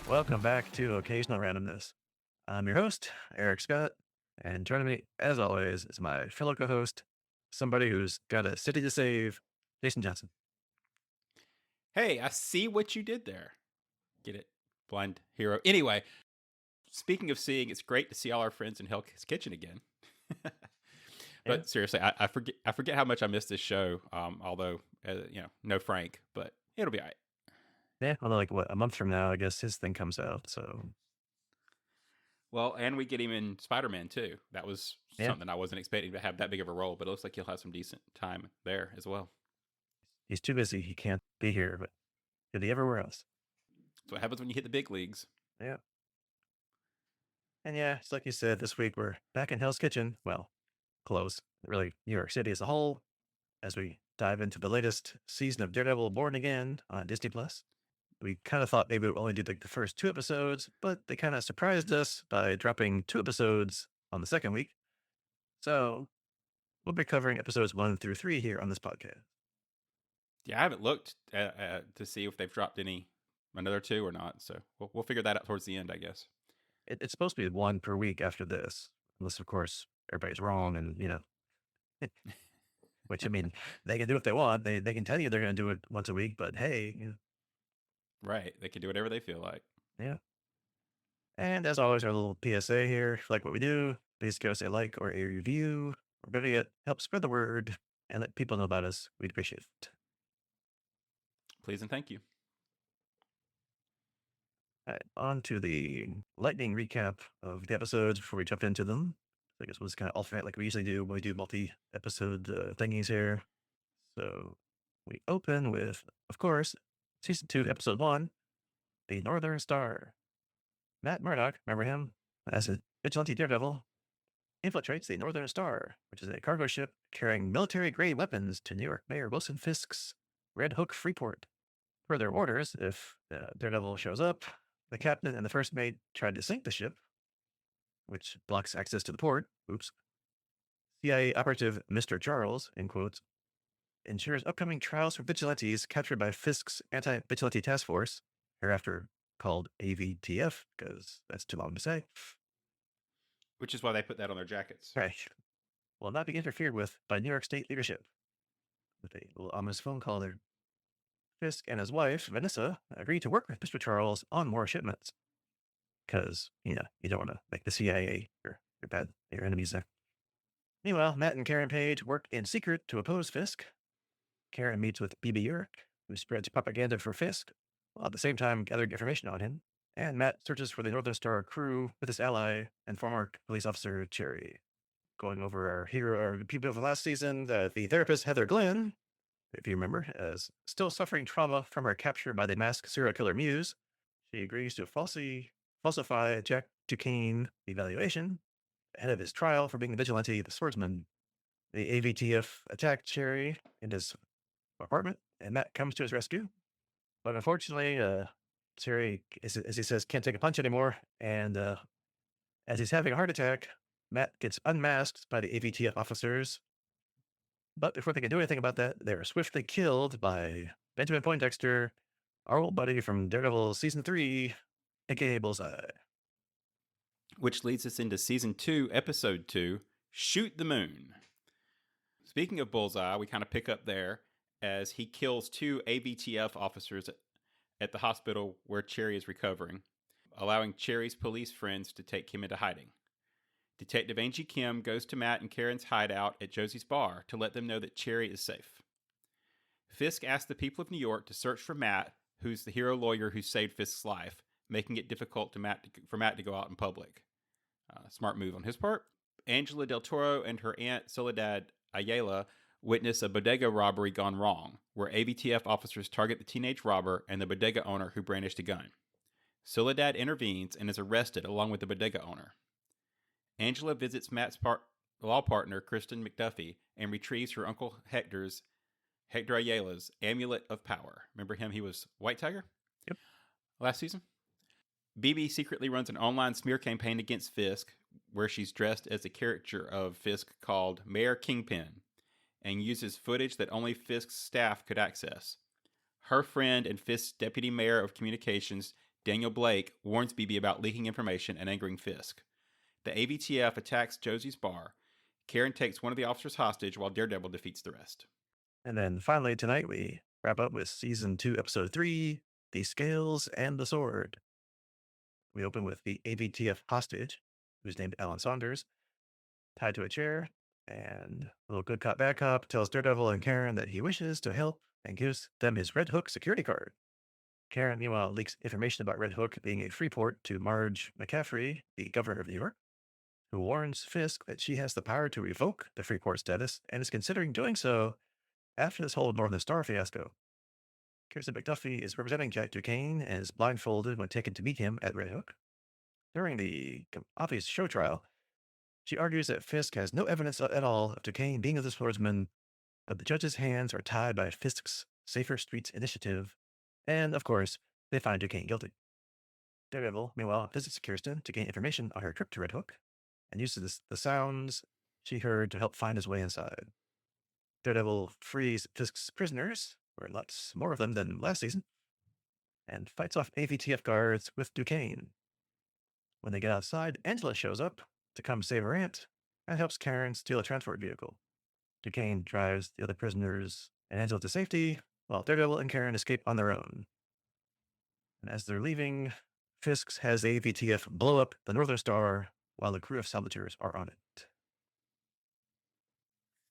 Welcome back to Occasional Randomness. I'm your host, Eric Scott, and joining me, as always, is my fellow co-host, somebody who's got a city to save, Jason Johnson. Hey, I see what you did there. Get it? Blind hero. Anyway, speaking of seeing, it's great to see all our friends in Hell's Kitchen again. Yeah, But seriously, I forget how much I missed this show. Although no Frank, but it'll be all right. yeah. Although, like, what, a month from now, I guess his thing comes out. So, Well, and we get him in Spider-Man too. That was yeah, something I wasn't expecting to have that big of a role, but it looks like he'll have some decent time there as well. he's too busy. He can't be here, but he'll be everywhere else. That's what happens when you hit the big leagues. Yeah. And yeah, it's like you said, this week we're back in Hell's Kitchen. Well, close. Really, New York City as a whole, as we dive into the latest season of Daredevil Born Again on Disney Plus. We kind of thought maybe we'd only do like the first two episodes, but they kind of surprised us by dropping two episodes on the second week. So we'll be covering episodes 1 through 3 here on this podcast. Yeah, I haven't looked to see if they've dropped another two or not. So we'll figure that out towards the end, I guess. It's supposed to be one per week after this, unless, of course, everybody's wrong. And, which I mean, they can do if they want. They can tell you they're going to do it once a week, but hey, Right. They can do whatever they feel like. yeah. And as always, our little PSA here. If you like what we do, please give us a like or a review, or better yet, help spread the word and let people know about us. We'd appreciate it. Please and thank you. All right, on to the lightning recap of the episodes before we jump into them. I guess we'll just kind of alternate like we usually do when we do multi-episode thingies here. So we open with, of course, season 2, episode 1, The Northern Star. Matt Murdock, remember him, as a vigilante daredevil, infiltrates the Northern Star, which is a cargo ship carrying military-grade weapons to New York Mayor Wilson Fisk's Red Hook Freeport. Per their orders, if Daredevil shows up, the captain and the first mate tried to sink the ship, which blocks access to the port. Oops. CIA operative Mr. Charles, in quotes, ensures upcoming trials for vigilantes captured by Fisk's anti-vigilante task force, hereafter called AVTF, because that's too long to say. Which is why they put that on their jackets. Right. Will not be interfered with by New York State leadership. With a little ominous phone call there. Fisk and his wife, Vanessa, agreed to work with Mr. Charles on more shipments. Because, you don't want to make the CIA your enemies there. Meanwhile, Matt and Karen Page work in secret to oppose Fisk. Karen meets with BB Urich, who spreads propaganda for Fisk, while at the same time gathering information on him. And Matt searches for the Northern Star crew with his ally and former police officer Cherry. Going over our people of the last season, the therapist Heather Glenn, if you remember, is still suffering trauma from her capture by the masked serial killer Muse. She agrees to falsify Jack Duquesne evaluation ahead of his trial for being the vigilante, the swordsman. The AVTF attacked Cherry in his apartment, and Matt comes to his rescue. But unfortunately, Cherry, as he says, can't take a punch anymore. And as he's having a heart attack, Matt gets unmasked by the AVTF officers. But before they can do anything about that, they are swiftly killed by Benjamin Poindexter, our old buddy from Daredevil Season 3, aka Bullseye. Which leads us into Season 2, Episode 2, Shoot the Moon. Speaking of Bullseye, we kind of pick up there as he kills two AVTF officers at the hospital where Cherry is recovering, allowing Cherry's police friends to take him into hiding. Detective Angie Kim goes to Matt and Karen's hideout at Josie's bar to let them know that Cherry is safe. Fisk asks the people of New York to search for Matt, who's the hero lawyer who saved Fisk's life, making it difficult for Matt to go out in public. Smart move on his part. Angela Del Toro and her aunt Soledad Ayala witness a bodega robbery gone wrong, where AVTF officers target the teenage robber and the bodega owner who brandished a gun. Soledad intervenes and is arrested along with the bodega owner. Angela visits Matt's law partner, Kristen McDuffie, and retrieves her uncle Hector Ayala's amulet of power. Remember him? He was White Tiger? Yep. Last season? BB secretly runs an online smear campaign against Fisk, where she's dressed as a caricature of Fisk called Mayor Kingpin, and uses footage that only Fisk's staff could access. Her friend and Fisk's deputy mayor of communications Daniel Blake warns BB about leaking information and angering Fisk. The AVTF attacks Josie's bar. Karen takes one of the officers hostage while Daredevil defeats the rest. And then finally tonight we wrap up with season 2, episode 3, The Scales and the Sword. We open with the AVTF hostage, who's named Alan Saunders, tied to a chair, and a little good cop, bad cop tells Daredevil and Karen that he wishes to help and gives them his Red Hook security card. Karen, meanwhile, leaks information about Red Hook being a free port to Marge McCaffrey, the governor of New York, who warns Fisk that she has the power to revoke the free port status and is considering doing so after this whole Northern Star fiasco. Kirsten McDuffie is representing Jack Duquesne and is blindfolded when taken to meet him at Red Hook. During the obvious show trial, she argues that Fisk has no evidence at all of Duquesne being the swordsman, but the judge's hands are tied by Fisk's Safer Streets initiative, and of course, they find Duquesne guilty. Daredevil, meanwhile, visits Kirsten to gain information on her trip to Red Hook and uses the sounds she heard to help find his way inside. Daredevil frees Fisk's prisoners, or lots more of them than last season, and fights off AVTF guards with Duquesne. When they get outside, Angela shows up to come save her aunt and helps Karen steal a transport vehicle. Duquesne drives the other prisoners and Angela to safety, while Daredevil and Karen escape on their own. And as they're leaving, Fisk has AVTF blow up the Northern Star while the crew of saboteurs are on it.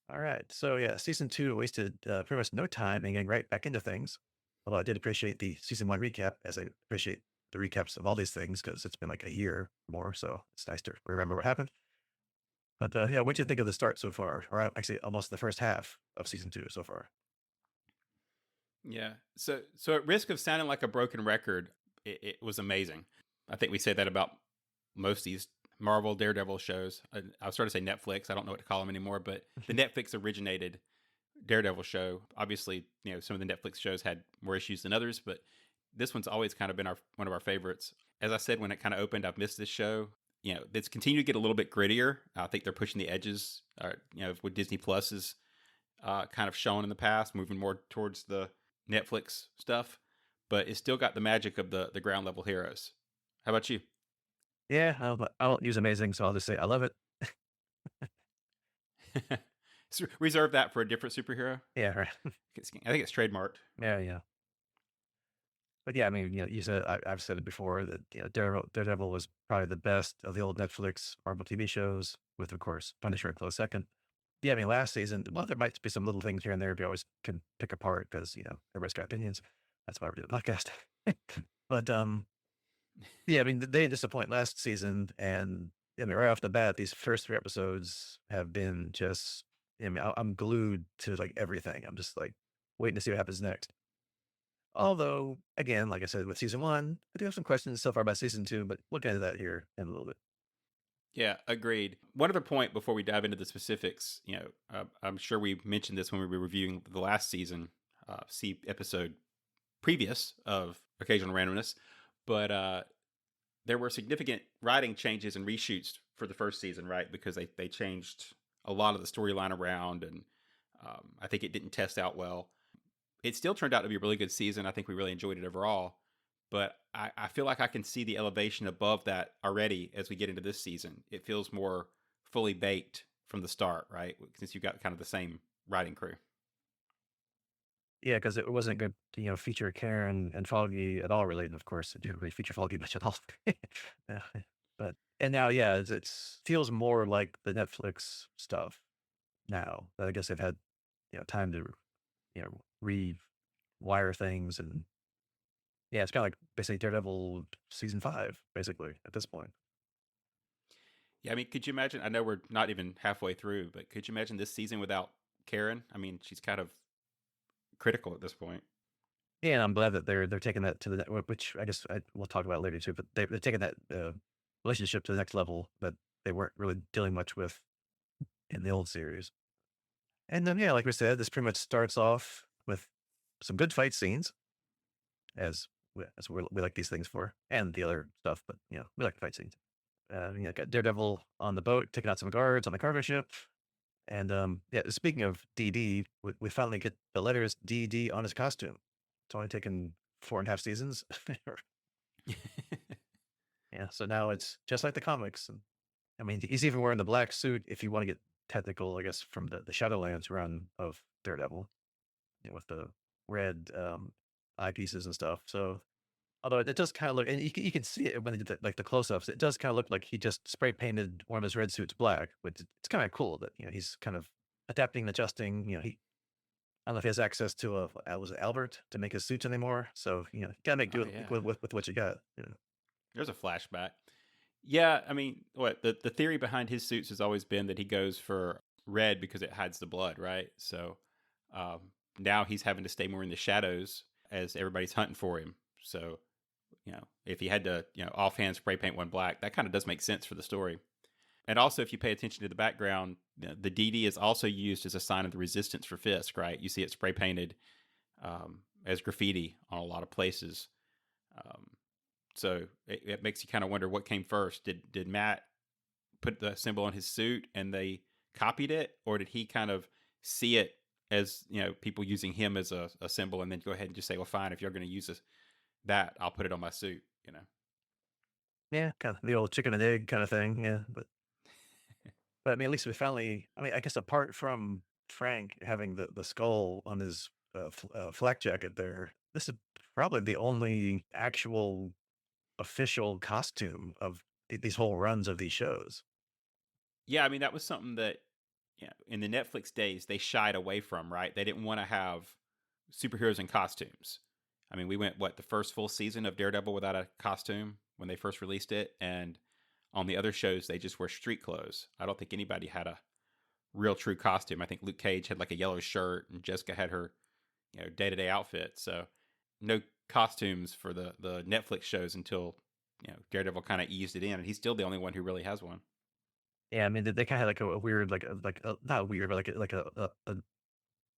All right. So, yeah, season 2 wasted pretty much no time and getting right back into things. Although I did appreciate the season 1 recap, as I appreciate the recaps of all these things because it's been like a year more. So it's nice to remember what happened. But yeah, what do you think of the start so far? Or actually, almost the first half of season 2 so far? Yeah. So at risk of sounding like a broken record, it was amazing. I think we say that about most of these Marvel Daredevil shows. I was starting to say Netflix. I don't know what to call them anymore, but the Netflix originated Daredevil show. Obviously, some of the Netflix shows had more issues than others, but this one's always kind of been one of our favorites. As I said when it kind of opened, I've missed this show. It's continued to get a little bit grittier. I think they're pushing the edges. With Disney Plus is kind of shown in the past, moving more towards the Netflix stuff, but it's still got the magic of the ground level heroes. How about you? Yeah, I don't use amazing, so I'll just say I love it. Reserve that for a different superhero. Yeah, right. I think it's trademarked. Yeah, yeah. But yeah, I mean, you said I've said it before that Daredevil was probably the best of the old Netflix Marvel TV shows, with of course Punisher a close second. Yeah, I mean, last season, well, there might be some little things here and there we always can pick apart because everybody's got opinions. That's why we're doing a podcast. But yeah, I mean, they didn't disappoint last season, and I mean, right off the bat, these first 3 episodes have been just. I mean, I'm glued to like everything. I'm just like waiting to see what happens next. Although, again, like I said, with season 1, I do have some questions so far about season 2, but we'll get into that here in a little bit. Yeah, agreed. One other point before we dive into the specifics, I'm sure we mentioned this when we were reviewing the last season, see episode previous of Occasional Randomness, but there were significant writing changes and reshoots for the first season, right? Because they changed a lot of the storyline around, and I think it didn't test out well. It still turned out to be a really good season. I think we really enjoyed it overall. But I feel like I can see the elevation above that already as we get into this season. It feels more fully baked from the start, right? Since you've got kind of the same writing crew. Yeah, because it wasn't good to feature Karen and Foggy at all, really. And of course, it didn't really feature Foggy much at all. Yeah, but and now, yeah, it's feels more like the Netflix stuff now. That I guess they've had time to rewire things, and yeah, it's kind of like basically Daredevil season 5, basically at this point. Yeah, I mean, could you imagine? I know we're not even halfway through, but could you imagine this season without Karen? I mean, she's kind of critical at this point. Yeah, and I'm glad that they're taking that to which I guess we'll talk about later too. But they're taking that relationship to the next level that they weren't really dealing much with in the old series. And then yeah, like we said, this pretty much starts off with some good fight scenes, as we like these things for, and the other stuff. But we like the fight scenes. Got Daredevil on the boat taking out some guards on the cargo ship. And yeah, speaking of DD, we finally get the letters DD on his costume. It's only taken 4.5 seasons. Yeah, so now it's just like the comics, and I mean, he's even wearing the black suit if you want to get technical, I guess, from the Shadowlands run of Daredevil, with the red eyepieces and stuff. So, although it does kind of look, and you can see it when they did like the close ups, it does kind of look like he just spray painted one of his red suits black, which it's kind of cool that he's kind of adapting and adjusting. He I don't know if he has access to was it Albert to make his suits anymore. So you gotta make Oh do yeah. with what you got. There's a flashback. Yeah, I mean, what the theory behind his suits has always been that he goes for red because it hides the blood, right? So now he's having to stay more in the shadows as everybody's hunting for him. So if he had to offhand spray paint one black, that kind of does make sense for the story. And also, if you pay attention to the background, the DD is also used as a sign of the resistance for Fisk, right? You see it spray painted as graffiti on a lot of places. Um, so it makes you kind of wonder what came first. Did Matt put the symbol on his suit and they copied it, or did he kind of see it as people using him as a symbol, and then go ahead and just say, well, fine, if you're going to use that, I'll put it on my suit. Yeah, kind of the old chicken and egg kind of thing. Yeah, but I mean, at least we finally. I mean, I guess apart from Frank having the skull on his flak jacket, there, this is probably the only actual official costume of these whole runs of these shows. Yeah, I mean that was something that in the Netflix days they shied away from, right? They didn't want to have superheroes in costumes. I mean, we went the first full season of Daredevil without a costume when they first released it, and on the other shows they just wear street clothes. I don't think anybody had a real true costume. I think Luke Cage had like a yellow shirt, and Jessica had her day to day outfit. So no costumes for the Netflix shows until Daredevil kind of eased it in, and he's still the only one who really has one. Yeah, I mean, they kind of had like a weird, not weird, but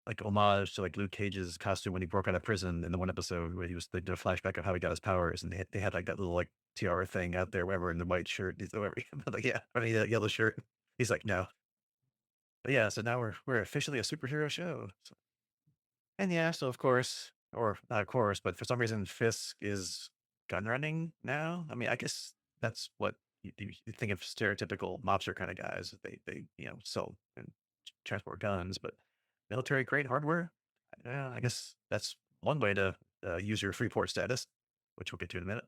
like homage to like Luke Cage's costume when he broke out of prison in the one episode where they did a flashback of how he got his powers, and they had like that little like tiara thing out there, wherever in the white shirt, he's whatever, like yeah, I mean that yellow shirt. He's like no, but yeah, so now we're officially a superhero show, and yeah, so of course, or not of course, but for some reason Fisk is gun running now. I mean, I guess that's what you think of stereotypical mobster kind of guys. They sell and transport guns, but military grade hardware. Yeah, I guess that's one way to use your free port status, which we'll get to in a minute.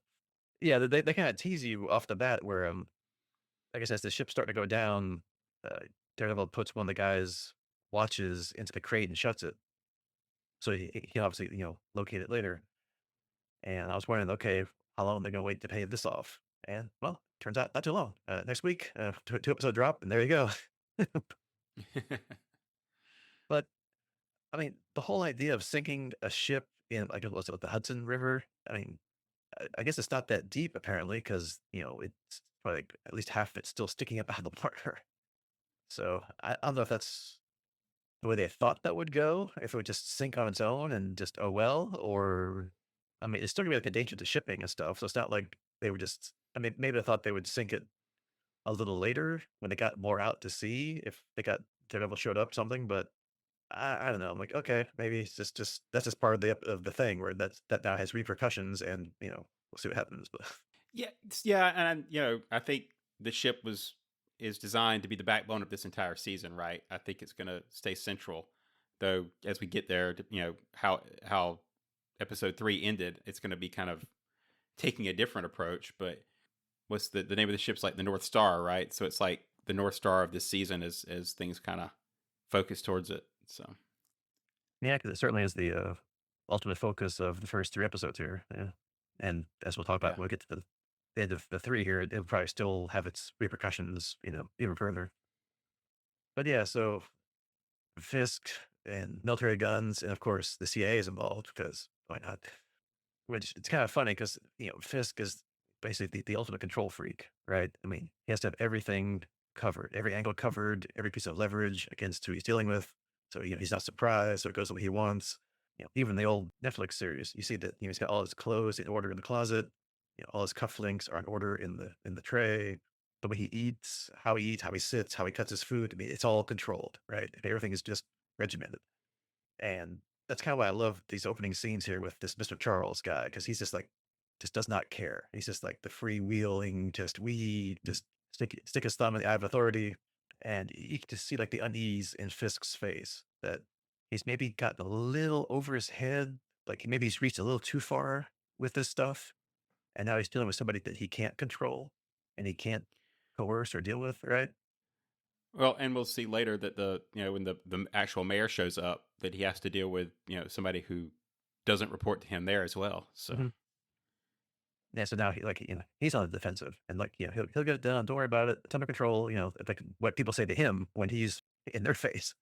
Yeah, they kind of tease you off the bat where I guess as the ship's starting to go down, uh, Daredevil puts one of the guys' watches into the crate and shuts it. So he obviously locate it later. And I was wondering, okay, how long they're gonna wait to pay this off? And well, turns out not too long. Next week, two episode drop, and there you go. But I mean, the whole idea of sinking a ship in, like, was it the Hudson River? I mean, I guess it's not that deep apparently, because it's probably like at least half of it's still sticking up out of the water. So I don't know if that's the way they thought that would go, if it would just sink on its own and just oh well, or I mean, it's still gonna be like a danger to shipping and stuff. So it's not like they were just. I mean, maybe I thought they would sink it a little later when they got more out to sea, if they got Daredevil showed up or something, but I don't know. I'm like, okay, maybe it's just that's just part of the thing where that now has repercussions, and we'll see what happens. But Yeah, yeah, and I think the ship is designed to be the backbone of this entire season, right? I think it's going to stay central, though. As we get there, how episode 3 ended, it's going to be kind of taking a different approach. But what's the name of the ship's like the North Star, right? So it's like the North Star of this season as things kind of focus towards it. So yeah, because it certainly is the ultimate focus of the first three episodes here. Yeah, and as we'll talk about yeah. when we get to the end of the three here, it'll probably still have its repercussions, even further. But yeah, so Fisk and military guns, and of course the CIA is involved because why not? Which it's kind of funny because Fisk is basically the ultimate control freak, right? I mean, he has to have everything covered, every angle covered, every piece of leverage against who he's dealing with. So he's not surprised, so it goes the way he wants. Even the old Netflix series, you see that he's got all his clothes in order in the closet. All his cufflinks are in order in the tray. The way he eats, how he sits, how he cuts his food. I mean, it's all controlled, right? And everything is just regimented. And that's kind of why I love these opening scenes here with this Mr. Charles guy, because he's just like just does not care. He's just like the freewheeling, just we just stick his thumb in the eye of authority, and you can just see like the unease in Fisk's face that he's maybe gotten a little over his head, like maybe he's reached a little too far with this stuff, and now he's dealing with somebody that he can't control and he can't coerce or deal with, right? Well, and we'll see later that when the actual mayor shows up, that he has to deal with somebody who doesn't report to him there as well. So Mhm. Yeah, so now he's on the defensive and he'll get it done. Don't worry about it. It's under control. Like what people say to him when he's in their face.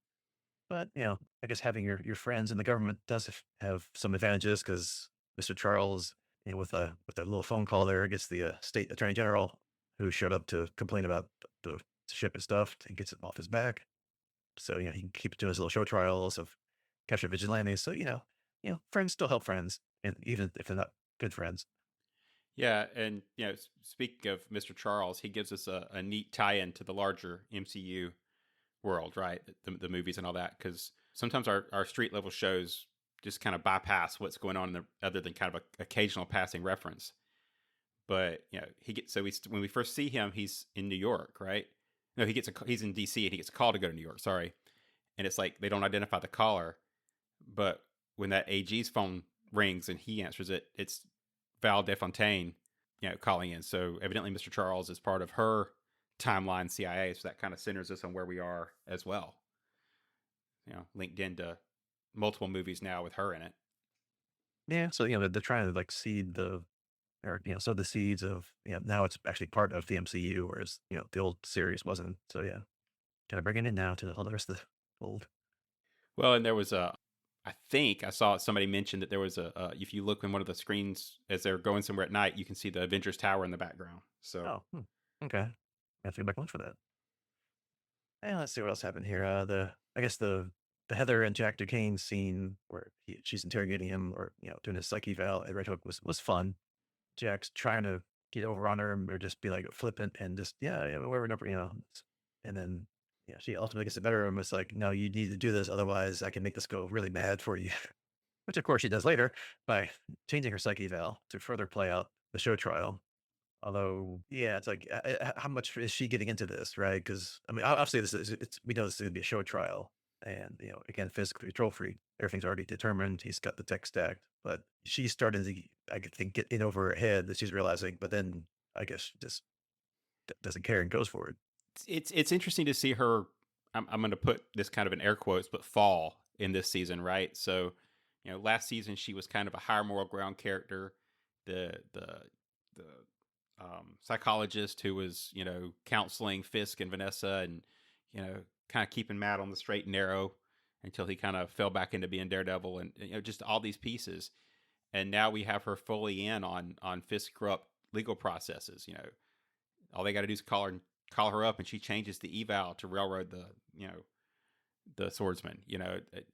But, I guess having your friends in the government does have some advantages because Mr. Charles, with a little phone call there, gets the state attorney general who showed up to complain about the ship and stuff and gets it off his back. So, he can keep doing his little show trials of capture vigilantes. So, friends still help friends, and even if they're not good friends. yeah, and speaking of Mr. Charles, he gives us a neat tie-in to the larger MCU world, right? The movies and all that, because sometimes our street level shows just kind of bypass what's going on in the other than kind of a occasional passing reference. But he gets so we when we first see him, he's in New York, right? No, he's in DC and he gets a call to go to New York. Sorry, and it's like they don't identify the caller, but when that AG's phone rings and he answers it, it's Val Defontaine, calling in. So evidently, Mr. Charles is part of her timeline CIA, so that kind of centers us on where we are as well. Linked into multiple movies now with her in it. Yeah. So, they're trying to like seed or, sow the seeds of, now it's actually part of the MCU, whereas, the old series wasn't. So, yeah, kind of bringing it now to all the rest of the old. Well, and there was I think I saw somebody mention that there was if you look in one of the screens as they're going somewhere at night, you can see the Avengers Tower in the background. So, Oh, okay. I have to go back and look for that. And let's see what else happened here. I guess the Heather and Jack Duquesne scene where she's interrogating him or, doing his psyche eval at Red Hook was fun. Jack's trying to get over on her or just be like flippant and just, yeah, whatever number, and then, yeah, she ultimately gets the better of him. It's like, no, you need to do this. Otherwise I can make this go really mad for you, which of course she does later by changing her psyche eval to further play out the show trial. Although, yeah, it's like, how much is she getting into this, right? Because I mean, obviously, we know this is going to be a show trial, and again, Fisk, the control freak, everything's already determined. He's got the tech stacked, but she's starting to, I could think, get in over her head that she's realizing. But then, I guess, she just doesn't care and goes for it. it's interesting to see her. I'm going to put this kind of in air quotes, but fall in this season, right? So, last season she was kind of a higher moral ground character, the psychologist who was counseling Fisk and Vanessa, and kind of keeping Matt on the straight and narrow until he kind of fell back into being Daredevil, and just all these pieces. And now we have her fully in on Fisk's corrupt legal processes. All they got to do is call her up, and she changes the eval to railroad the swordsman.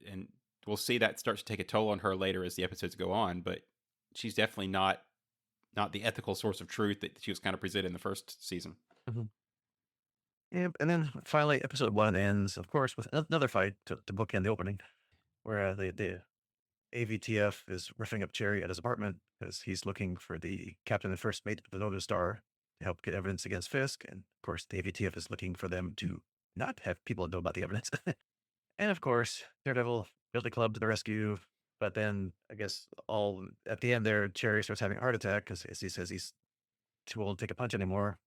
And we'll see that starts to take a toll on her later as the episodes go on. But she's definitely not the ethical source of truth that she was kind of presented in the first season. Mhm. Yeah, and then finally, episode one ends, of course, with another fight to bookend the opening, where the AVTF is riffing up Cherry at his apartment because he's looking for the captain and first mate of the Notice Star to help get evidence against Fisk. And of course, the AVTF is looking for them to not have people know about the evidence. And of course, Daredevil, Guilty Club to the rescue. But then I guess all at the end there, Cherry starts having a heart attack because he says he's too old to take a punch anymore.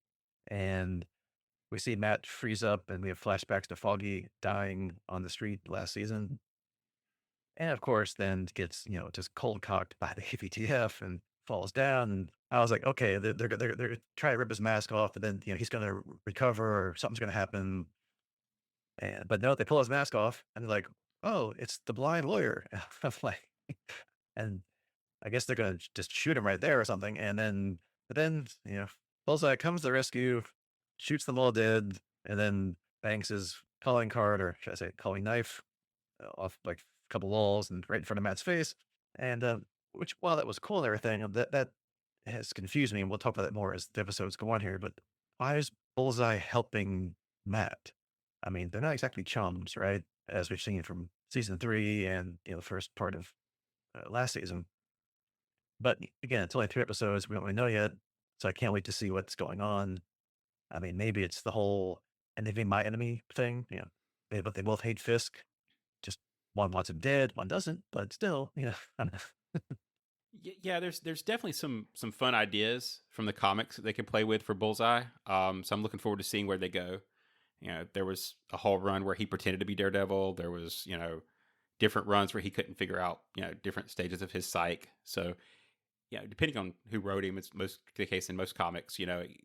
And we see Matt freeze up and we have flashbacks to Foggy dying on the street last season. And of course, then gets, just cold cocked by the AVTF and falls down. And I was like, okay, they're trying to rip his mask off, and then, he's going to recover or something's going to happen. But no, they pull his mask off and they're like, oh, it's the blind lawyer. I'm like, and I guess they're going to just shoot him right there or something. But then, Bullseye comes to the rescue, shoots them all dead, and then bangs his calling card, or should I say calling knife, off like a couple walls and right in front of Matt's face. And which, while that was cool and everything, that has confused me. And we'll talk about that more as the episodes go on here. But why is Bullseye helping Matt? I mean, they're not exactly chums, right? As we've seen from season three and the first part of last season. But again, it's only 3 episodes. We don't really know yet, so I can't wait to see what's going on. I mean, maybe it's the whole enemy my enemy thing. They both hate Fisk. Just one wants him dead, one doesn't. But still, I don't know. Yeah, there's definitely some fun ideas from the comics that they can play with for Bullseye. So I'm looking forward to seeing where they go. There was a whole run where he pretended to be Daredevil. There was, different runs where he couldn't figure out, different stages of his psyche. So, depending on who wrote him, it's most the case in most comics.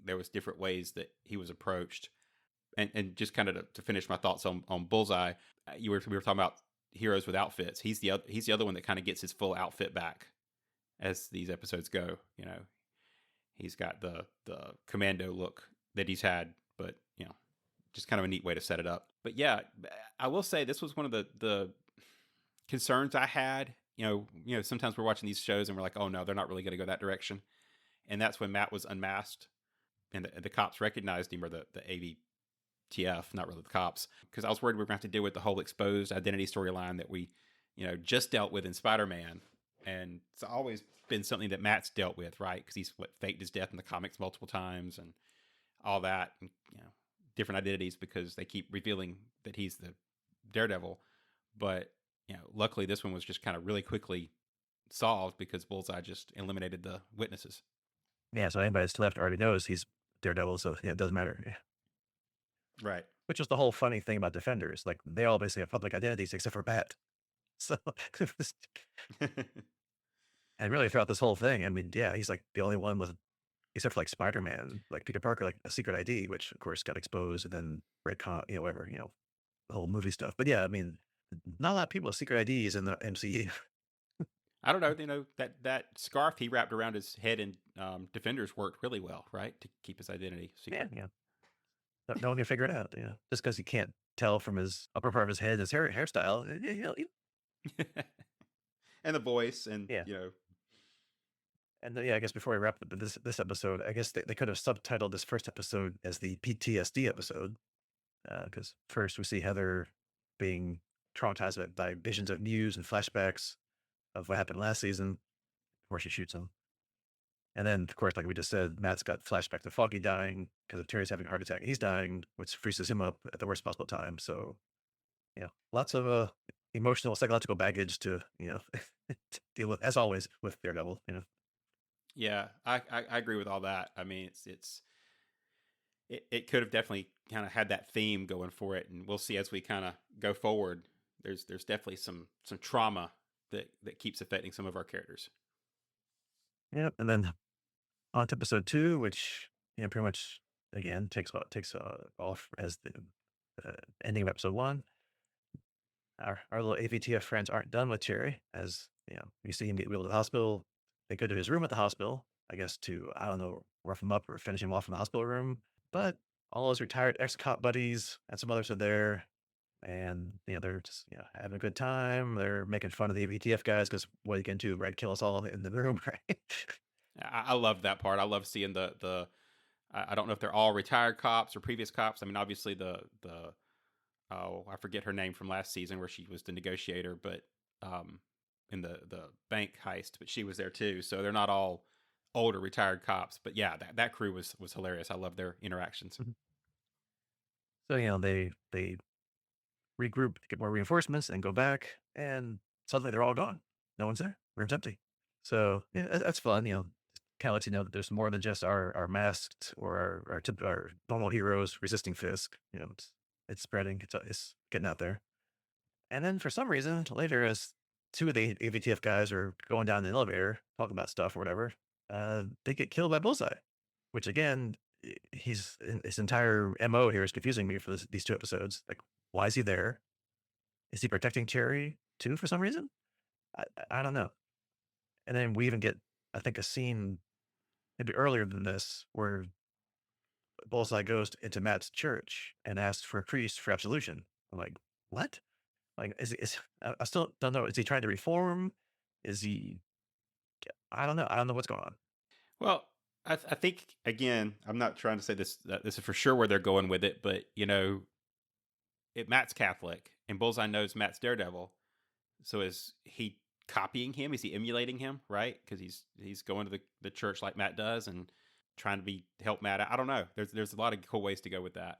There was different ways that he was approached. And just kind of to finish my thoughts on Bullseye, we were talking about heroes with outfits. He's the other one that kind of gets his full outfit back as these episodes go. He's got the commando look that he's had, but just kind of a neat way to set it up. But yeah, I will say this was one of the concerns I had. Sometimes we're watching these shows and we're like, oh no, they're not really going to go that direction. And that's when Matt was unmasked and the cops recognized him, or the AVTF, not really the cops, because I was worried we were going to have to deal with the whole exposed identity storyline that we, just dealt with in Spider-Man. And it's always been something that Matt's dealt with, right? Because he's faked his death in the comics multiple times and all that, and different identities because they keep revealing that he's the Daredevil. But luckily this one was just kind of really quickly solved because Bullseye just eliminated the witnesses. Yeah, so anybody that's left already knows he's Daredevil, so it doesn't matter. Yeah. Right. Which is the whole funny thing about Defenders. Like, they all basically have public identities except for Bat. So, and really throughout this whole thing, I mean, yeah, he's like the only one with, except for like Spider-Man, like Peter Parker, like a secret ID, which of course got exposed and then Redcon, whatever, the whole movie stuff. But yeah, I mean, not a lot of people with secret IDs in the MCU. I don't know. That scarf he wrapped around his head in Defenders worked really well, right, to keep his identity Yeah, secret. yeah. No one can figure it out. Just because you can't tell from his upper part of his head, his hairstyle. And the voice, and Yeah. And yeah, I guess before we wrap up this episode, I guess they could have subtitled this first episode as the PTSD episode, because first we see Heather being traumatized by visions of news and flashbacks of what happened last season before she shoots him. And then, of course, like we just said, Matt's got flashback to Foggy dying because Terry's having a heart attack. He's dying, which freezes him up at the worst possible time. So, lots of emotional, psychological baggage to, to deal with, as always, with Daredevil. Yeah, I agree with all that. I mean, it could have definitely kind of had that theme going for it, and we'll see as we kind of go forward. There's definitely some trauma that keeps affecting some of our characters. Yep. And then on to episode 2, which, pretty much, again, takes off as the ending of episode 1. Our little AVTF friends aren't done with Cherry, as we see him get wheeled to the hospital. They go to his room at the hospital, I guess, to, I don't know, rough him up or finish him off in the hospital room. But all his retired ex-cop buddies and some others are there, and they're just having a good time. They're making fun of the AVTF guys because what are you can do, right? Kill us all in the room, right? I love that part. I love seeing the. I don't know if they're all retired cops or previous cops. I mean, obviously the oh, I forget her name from last season where she was the negotiator, but in the bank heist, but she was there too. So they're not all older retired cops, but yeah, that crew was hilarious. I love their interactions. Mhm. So they regroup, get more reinforcements, and go back, and suddenly they're all gone. No one's there. Room's empty. So yeah, that's fun. Kind of lets you know that there's more than just our masked or our normal heroes resisting Fisk. It's spreading. It's getting out there. And then for some reason later, as two of the AVTF guys are going down the elevator talking about stuff or whatever, they get killed by Bullseye. Which again, his entire MO here is confusing me for these 2 episodes. Like, why is he there? Is he protecting Cherry too for some reason? I don't know. And then we even get, I think, a scene maybe earlier than this where Bullseye goes into Matt's church and asks for a priest for absolution. I'm like, what? Like, I still don't know. Is he trying to reform? Is he? I don't know. I don't know what's going on. Well, I think again, I'm not trying to say this is for sure where they're going with it, but Matt's Catholic and Bullseye knows Matt's Daredevil, so as he copying him? Is he emulating him? Right? Because he's going to the church like Matt does and trying to be help Matt out. I don't know. There's a lot of cool ways to go with that.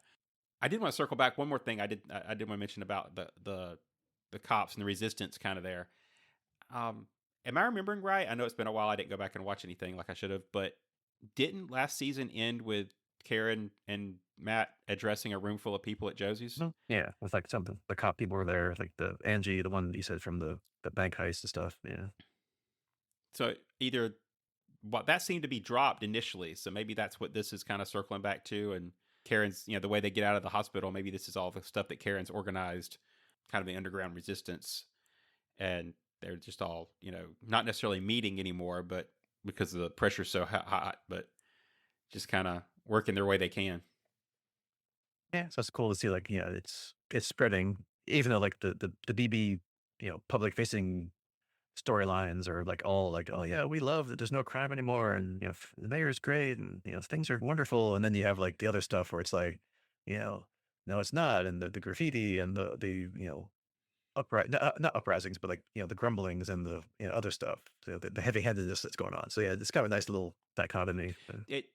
I did want to circle back one more thing. I did want to mention about the cops and the resistance kind of there. Um, am I remembering right? I know it's been a while. I didn't go back and watch anything like I should have, but didn't last season end with Karen and Matt addressing a room full of people at Josie's? No, yeah, with like some of the cop people were there, like the Angie, the one that you said from the bank heist and stuff. Yeah, So either what that seemed to be dropped initially, so maybe that's what this is kind of circling back to. And Karen's, the way they get out of the hospital, maybe this is all the stuff that Karen's organized, kind of the underground resistance, and they're just all not necessarily meeting anymore, but because the pressure's so hot, but just kind of working their way they can. yeah. So it's cool to see like it's spreading, even though like the BB public facing storylines are like all like, oh yeah, we love that there's no crime anymore, and the mayor's great, and things are wonderful, and then you have like the other stuff where it's like, you know, no, it's not, and the graffiti and the not uprisings, but like the grumblings and the other stuff, the heavy handedness that's going on. So yeah, it's kind of a nice little dichotomy. It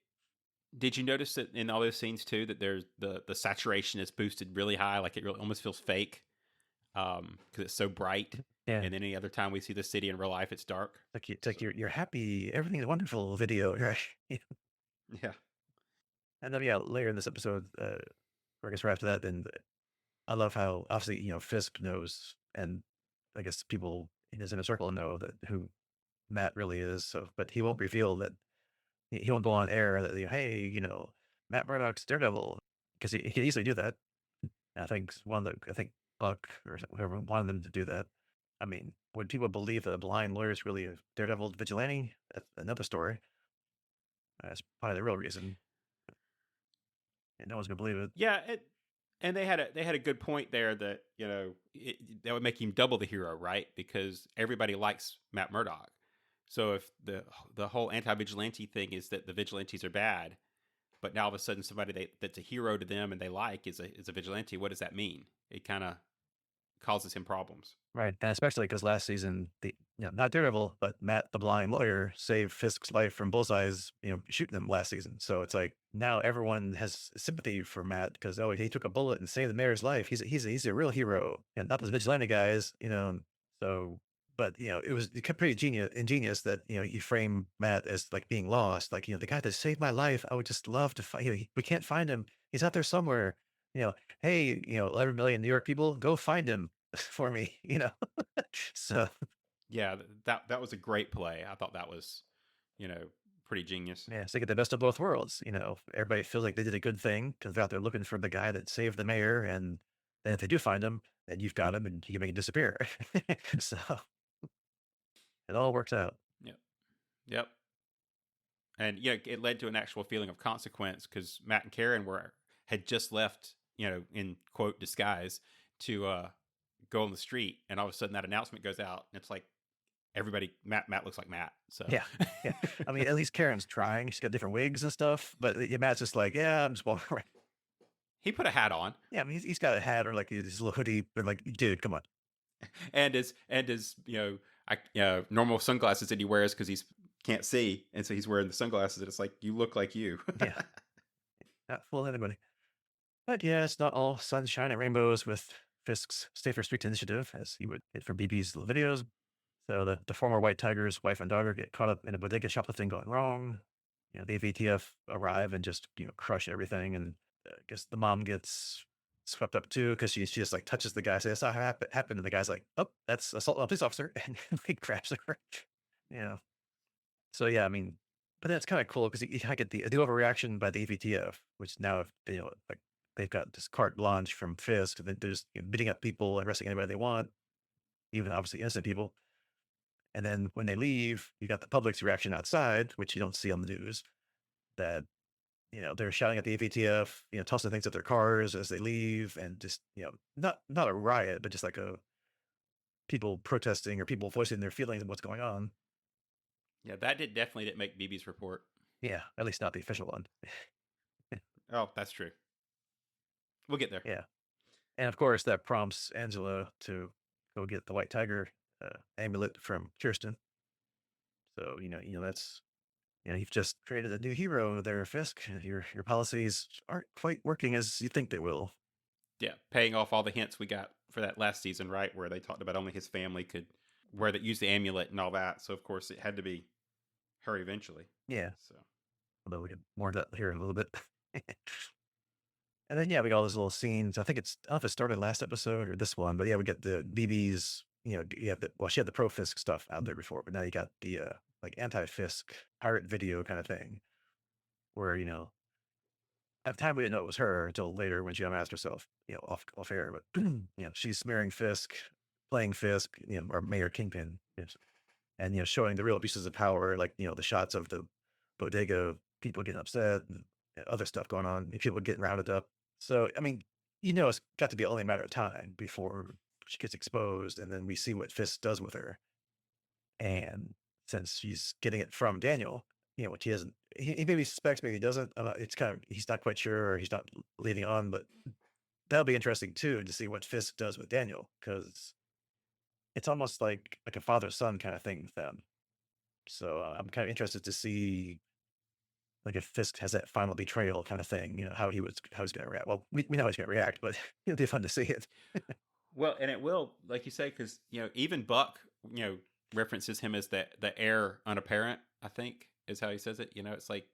Did you notice that in all those scenes too that there's the saturation is boosted really high, like it really almost feels fake, because it's so bright. Yeah, And any other time we see the city in real life, it's dark. like it's like So you're happy, everything's wonderful video, right? Yeah. yeah, And then yeah, later in this episode, or I guess right after that, then I love how obviously Fisk knows, and I guess people in his inner circle know that who Matt really is. So, but he won't reveal that. He won't go on air that hey, Matt Murdock's Daredevil, because he could easily do that. And I think Buck or whoever wanted them to do that. I mean, would people believe that a blind lawyer is really a Daredevil vigilante? That's another story. That's probably the real reason, and no one's gonna believe it. yeah. And they had a good point there that that would make him double the hero, right? Because everybody likes Matt Murdock. So if the whole anti-vigilante thing is that the vigilantes are bad, but now all of a sudden somebody that's a hero to them and they like is a vigilante, what does that mean? It kind of causes him problems. Right, and especially because last season, not Daredevil, but Matt the blind lawyer saved Fisk's life from Bullseye's, shooting him last season. So it's like now everyone has sympathy for Matt because he took a bullet and saved the mayor's life. He's a real hero, and not those vigilante guys. So but it was pretty ingenious that you frame Matt as like being lost, like the guy that saved my life. I would just love to find. We can't find him. He's out there somewhere. Hey, 11 million New York people, go find him for me. So Yeah, that was a great play. I thought that was, you know, pretty genius. yeah, so they get the best of both worlds. Everybody feels like they did a good thing because they're out there looking for the guy that saved the mayor, and then if they do find him, then you've got him and you can make it disappear. So it all works out. Yep. Yep. And it led to an actual feeling of consequence because Matt and Karen had just left, in quote disguise to go on the street, and all of a sudden that announcement goes out, and it's like everybody Matt looks like Matt. So Yeah, yeah. I mean, at least Karen's trying. She's got different wigs and stuff, but Matt's just like, yeah, I'm just walking around. he put a hat on, Yeah, I mean, he's got a hat or like his little hoodie, but like, dude, come on. and his normal sunglasses that he wears because he's can't see, and so he's wearing the sunglasses, and it's like you look like you. Yeah, not fooling anybody. But yeah, it's not all sunshine and rainbows with Fisk's Safer Streets initiative, as he would hit for BB's little videos. So the former White Tiger's wife and daughter get caught up in a bodega shoplifting going wrong. The AVTF arrive and just crush everything, and I guess the mom gets swept up too because she just like touches the guy, says that's not how it happened, and the guy's like, oh, that's assault on a police officer, and he grabs her. Yeah. So yeah, I mean, but that's kind of cool because you get the overreaction by the AVTF, which now like they've got this carte blanche from Fisk, and they're just beating up people, arresting anybody they want, even obviously innocent people. And then when they leave, you got the public's reaction outside, which you don't see on the news, that they're shouting at the AVTF, tossing things at their cars as they leave, and just not a riot, but just like a people protesting or people voicing their feelings and what's going on. Yeah, that definitely didn't make BB's report. Yeah, at least not the official one. Oh, that's true. We'll get there. Yeah. And of course, that prompts Angela to go get the White Tiger amulet from Kirsten. So that's you've just created a new hero there, Fisk. Your policies aren't quite working as you think they will. Yeah, paying off all the hints we got for that last season, right, where they talked about only his family could wear that, use the amulet and all that. So of course it had to be her eventually. Yeah, So although we get more of that here in a little bit. And then yeah, we got all those little scenes. I think I don't know if it started last episode or this one, but yeah, we get the BB's. You have she had the pro Fisk stuff out there before, but now you got the like anti Fisk pirate video kind of thing, where at the time we didn't know it was her until later when she unmasked herself, off air. But she's smearing Fisk, playing Fisk, or Mayor Kingpin, yes, and showing the real abuses of power, like the shots of the bodega, people getting upset, and other stuff going on, people getting rounded up. So I mean, it's got to be only a matter of time before she gets exposed, and then we see what Fisk does with her. And since she's getting it from Daniel, which he doesn't, he maybe suspects, maybe he doesn't. It's kind of he's not quite sure, or he's not leading on, but that'll be interesting too to see what Fisk does with Daniel, because it's almost like a father son kind of thing with them. So I'm kind of interested to see like if Fisk has that final betrayal kind of thing, how he's going to react. Well, we know how he's going to react, but it'll be fun to see it. well, and it will, like you say, because even Buck, references him as the heir unapparent. I think is how he says it. It's like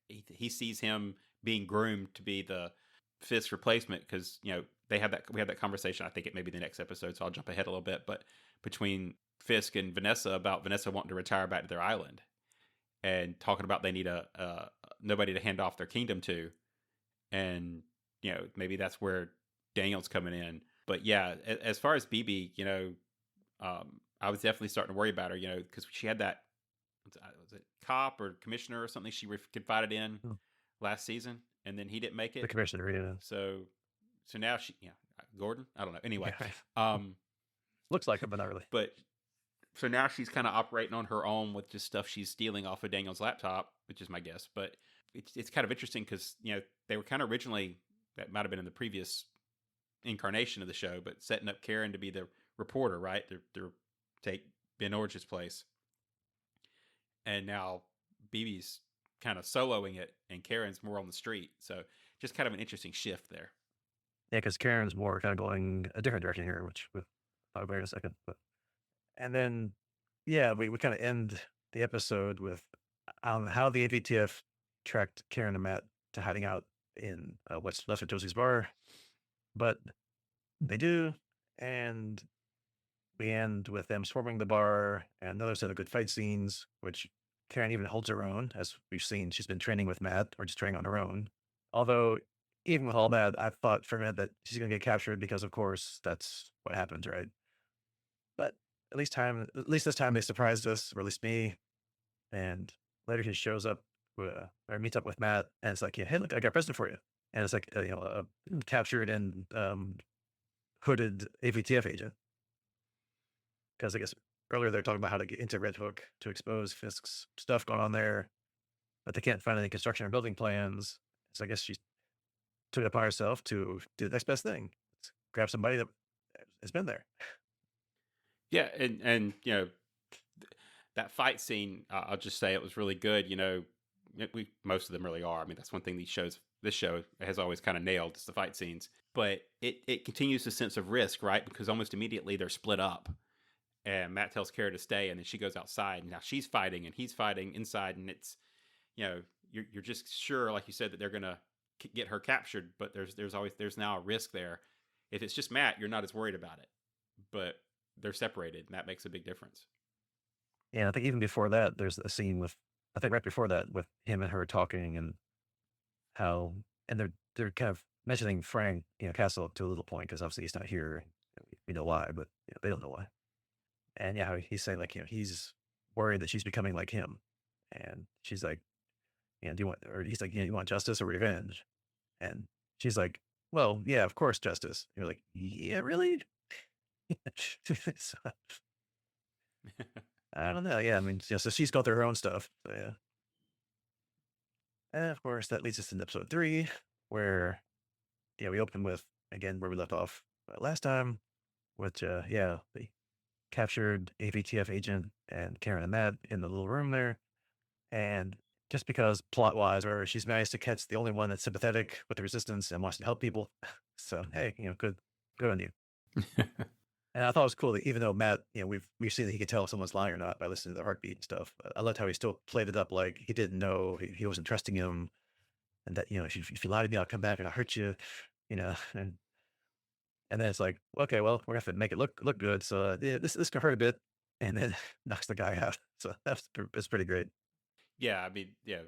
he sees him being groomed to be the Fisk replacement because they have that we had that conversation. I think it may be the next episode, so I'll jump ahead a little bit. But between Fisk and Vanessa about Vanessa wanting to retire back to their island and talking about they need a nobody to hand off their kingdom to, and maybe that's where Daniel's coming in. But yeah, as far as BB, I was definitely starting to worry about her, because she had that was it cop or commissioner or something she confided in Hmm. last season, and then he didn't make The it. commissioner, So now she, Gordon, I don't know. Anyway, yeah, right. um, Looks like it, but not really. but so now she's kind of operating on her own with just stuff she's stealing off of Daniel's laptop, which is my guess. But it's kind of interesting because they were kind of originally, that might have been in the previous incarnation of the show, but setting up Karen to be the reporter, right? They're take Ben Orge's place, and now BB's kind of soloing it, and Karen's more on the street. So just kind of an interesting shift there. Yeah, because Karen's more kind of going a different direction here, which we'll talk about in a second. But and then yeah, we kind of end the episode with how the AVTF tracked Karen and Matt to hiding out in what's left of Josie's bar, but they do, and we end with them swarming the bar and another set of good fight scenes, which Karen even holds her own, as we've seen. She's been training with Matt or just training on her own. Although, even with all that, I thought for a minute that she's going to get captured because, of course, that's what happens, right? But at least this time they surprised us, or at least me. And later he shows up or meets up with Matt, and it's like, yeah, hey, look, I got a present for you. And it's like, a captured and hooded AVTF agent. Because I guess earlier they're talking about how to get into Red Hook to expose Fisk's stuff going on there, but they can't find any construction or building plans. So I guess she took it upon herself to do the next best thing. Let's grab somebody that has been there. Yeah, and that fight scene, I'll just say it was really good. We most of them really are. I mean, that's one thing this show has always kind of nailed is the fight scenes. But it continues the sense of risk, right? Because almost immediately they're split up, and Matt tells Kara to stay, and then she goes outside. And now she's fighting, and he's fighting inside, and it's you're just sure, like you said, that they're gonna get her captured. But there's now a risk there. If it's just Matt, you're not as worried about it. But they're separated, and that makes a big difference. And I think even before that, there's a scene with, I think right before that, with him and her talking and how, and they're kind of mentioning Frank, Castle to a little point because obviously he's not here. We know why, but they don't know why. And yeah, how he's saying like, he's worried that she's becoming like him, and she's like, do you want, or he's like, you want justice or revenge? And she's like, well, yeah, of course, justice. You're like, yeah, really? So, I don't know. Yeah, I mean, so she's got her own stuff. So yeah. And of course, that leads us into episode 3, where we open with again where we left off last time, which yeah, captured AVTF agent and Karen and Matt in the little room there. And just because plot wise, or she's managed to catch the only one that's sympathetic with the resistance and wants to help people. So, hey, good on you. And I thought it was cool that even though Matt, we've seen that he could tell if someone's lying or not by listening to the heartbeat and stuff. But I loved how he still played it up like he didn't know, he wasn't trusting him, and that if you lie to me, I'll come back and I'll hurt you, and then it's like, okay, well, we're gonna have to make it look good. So yeah, this can hurt a bit, and then knocks the guy out. So that's pretty great. Yeah, I mean, yeah,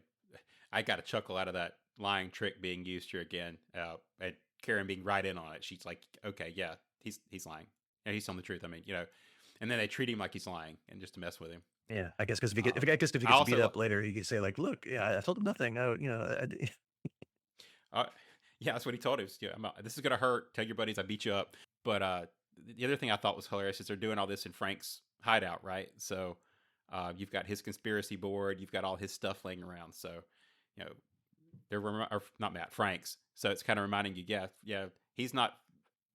I got a chuckle out of that lying trick being used here again, and Karen being right in on it. She's like, "Okay, yeah, he's lying, and he's telling the truth." I mean, and then they treat him like he's lying, and just to mess with him. Yeah, I guess because if he I gets beat also, up later, he could say like, "Look, yeah, I told him nothing. uh, yeah, that's what he told us. Yeah, this is gonna hurt. Tell your buddies I beat you up. But the other thing I thought was hilarious is they're doing all this in Frank's hideout, right? So you've got his conspiracy board, you've got all his stuff laying around. So you know, or not Matt, Frank's. So it's kind of reminding you, yeah, he's not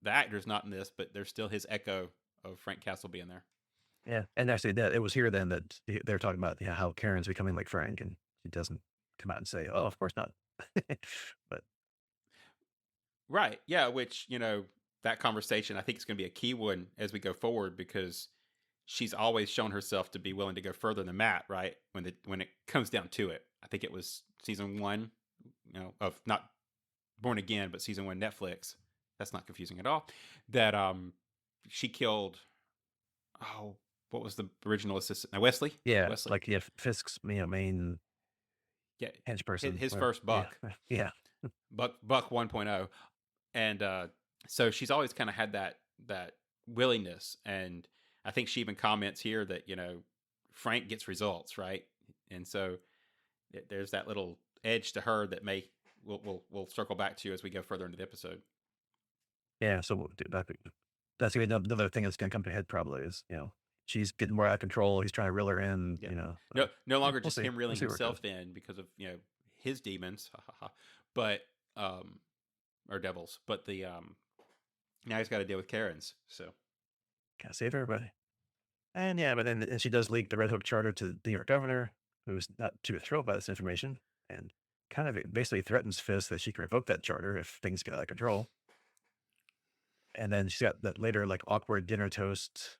the actor's not in this, but there's still his echo of Frank Castle being there. Yeah." And actually, that it was here then that they're talking about how Karen's becoming like Frank, and she doesn't come out and say, "Oh, of course not." But Right. Yeah. Which, that conversation, I think is going to be a key one as we go forward because she's always shown herself to be willing to go further than Matt, right? When it comes down to it. I think it was season one, of not Born Again, but season one Netflix. That's not confusing at all. That she killed, oh, what was the original assistant? No, Wesley? yeah, Wesley. like Fisk's main Yeah. henchperson. His Where first yeah, buck. yeah, Buck 1.0. And so she's always kind of had that willingness, and I think she even comments here that Frank gets results, right? And so there's that little edge to her that we'll circle back to as we go further into the episode. yeah. So that's gonna be another thing that's gonna come to head probably is she's getting more out of control. He's trying to reel her in. Yeah, So, no yeah, longer just him we'll reeling see where it goes. himself in because of his demons, ha, ha, ha, but or devils, but the now he's got to deal with Karen's. So Gotta save everybody. And yeah, but then and she does leak the Red Hook charter to the New York governor, who's not too thrilled by this information, and kind of basically threatens Fisk that she can revoke that charter if things get out of control. And then she's got that later like awkward dinner toast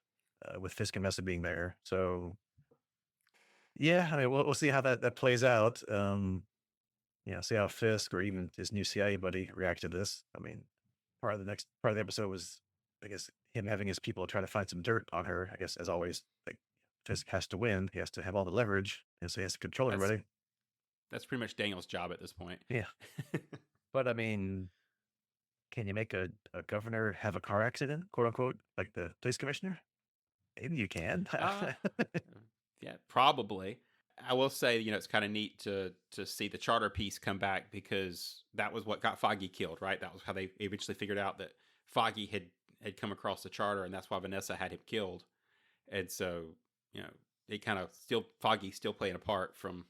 with Fisk and Mesa being there. So yeah, I mean we'll see how that plays out. See how Fisk or even his new CIA buddy react to this. I mean, part of the episode was, I guess, him having his people try to find some dirt on her. I guess as always, like Fisk has to win. He has to have all the leverage, and so he has to control that's everybody. that's pretty much Daniel's job at this point. Yeah, but I mean, can you make a governor have a car accident, quote unquote, like the police commissioner? Maybe you can. uh, yeah, probably. I will say, it's kind of neat to see the charter piece come back because that was what got Foggy killed, right? That was how they eventually figured out that Foggy had come across the charter, and that's why Vanessa had him killed. And so, it kind of Foggy still playing a part from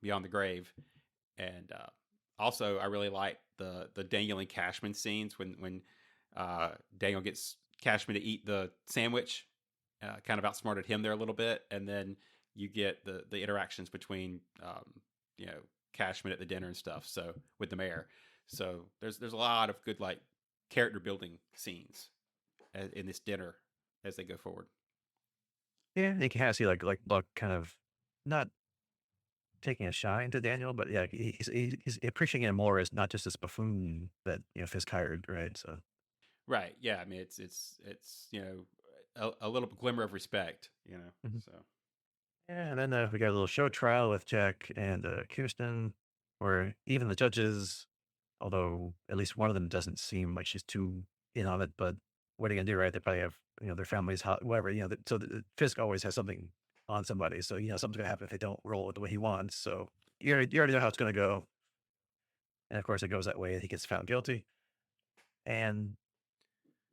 beyond the grave. And also, I really like the Daniel and Cashman scenes when Daniel gets Cashman to eat the sandwich, kind of outsmarted him there a little bit, and then you get the interactions between Cashman at the dinner and stuff. So with the mayor, so there's a lot of good like character building scenes in this dinner as they go forward. Yeah, you can kind of see like Buck kind of not taking a shine to Daniel, but yeah, he's appreciating him more as not just this buffoon that Fisk hired, right? So Right. Yeah. I mean, it's a little glimmer of respect. mhm. So Yeah, and then we got a little show trial with Jack and Kirsten, where even the judges, although at least one of them doesn't seem like she's too in on it, but what are you gonna do, right? They probably have their families, whatever. So Fisk always has something on somebody, so something's gonna happen if they don't roll it the way he wants. So you already know how it's gonna go, and of course it goes that way, and he gets found guilty. And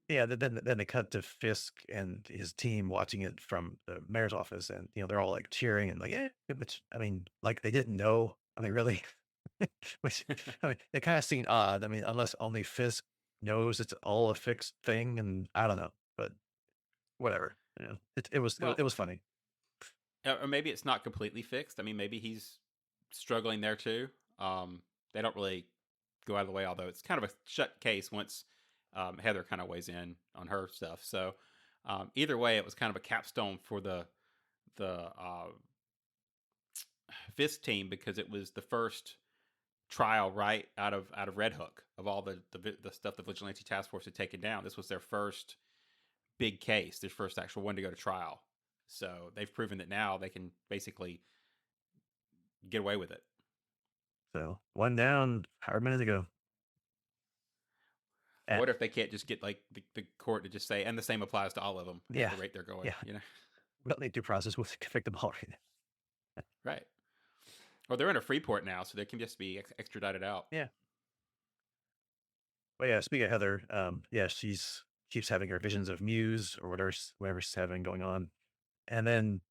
yeah, then they cut to Fisk and his team watching it from the mayor's office, and they're all like cheering and like, yeah, which I mean, like they didn't know. I mean, really, which I mean, it kind of seemed odd. I mean, unless only Fisk knows it's all a fixed thing, and I don't know, but whatever. You know, it Well, was funny. or maybe it's not completely fixed. I mean, maybe he's struggling there too. They don't really go out of the way, although it's kind of a shut case once Heather kind of weighs in on her stuff. So either way, it was kind of a capstone for the Fisk team because it was the first trial right out of Red Hook of all the stuff the Vigilante Task Force had taken down. This was their first big case, their first actual one to go to trial. So they've proven that now they can basically get away with it. So one down, however many to go. What if they can't just get like the court to just say, and the same applies to all of them at Yeah, the rate they're going, yeah. you know? We don't need due process. We'll convict them all right now. Right. Well, they're in a Freeport now, so they can just be extradited out. Yeah. Well, yeah. Speaking of Heather, yeah, she's keeps having her visions of Muse or whatever she's having going on, and then